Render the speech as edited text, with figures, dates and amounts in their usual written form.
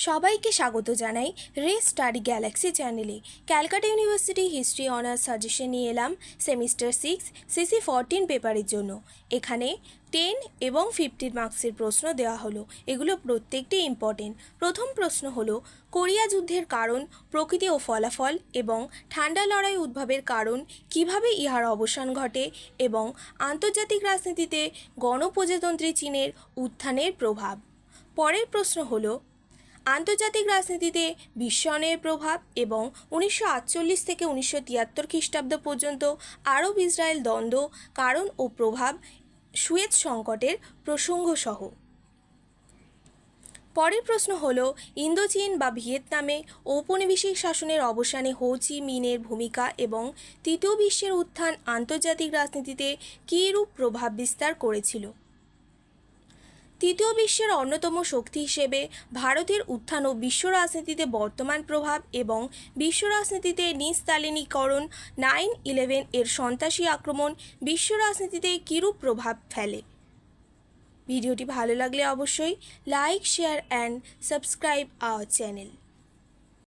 সবাইকে স্বাগত জানাই রে স্টাডি গ্যালাক্সি চ্যানেলে। Calcutta university history honours suggestion নিয়ে এলাম সেমিস্টার 6 সিসি 14 পেপারের জন্য। এখানে 10 এবং 15 মার্কসের প্রশ্ন দেওয়া হলো। এগুলো প্রত্যেকটি ইম্পর্টেন্ট। প্রথম প্রশ্ন হলো কোরিয়া যুদ্ধের কারণ, প্রকৃতি ও ফলাফল এবং ঠান্ডা লড়াই উদ্ভবের কারণ, কিভাবে ইহার অবসান ঘটে এবং আন্তর্জাতিক রাজনীতিতে গণপ্রজাতন্ত্রী চীনের উত্থানের প্রভাব। পরের প্রশ্ন হলো আন্তর্জাতিক রাজনীতিতে বিশ্বায়নের প্রভাব এবং 1948 থেকে 1973 খ্রিস্টাব্দ পর্যন্ত আরব ইসরায়েল দ্বন্দ্ব, কারণ ও প্রভাব, সুয়েজ সংকটের প্রসঙ্গ সহ। পরের প্রশ্ন হলো ইন্দোচীন বা ভিয়েতনামে ঔপনিবেশিক শাসনের অবসানে হো চি মিনের ভূমিকা এবং তৃতীয় বিশ্বের উত্থান আন্তর্জাতিক রাজনীতিতে কীরূপ প্রভাব বিস্তার করেছিল। তৃতীয় বিশ্বের অন্যতম শক্তি হিসেবে ভারতের উত্থান ও বিশ্ব রাজনীতিতে বর্তমান প্রভাব এবং বিশ্ব রাজনীতিতে নিস্তালিনীকরণ, 9/11 এর সন্ত্রাসী আক্রমণ বিশ্ব রাজনীতিতে কীরূপ প্রভাব ফেলে। ভিডিওটি ভালো লাগলে অবশ্যই like, share and subscribe our channel.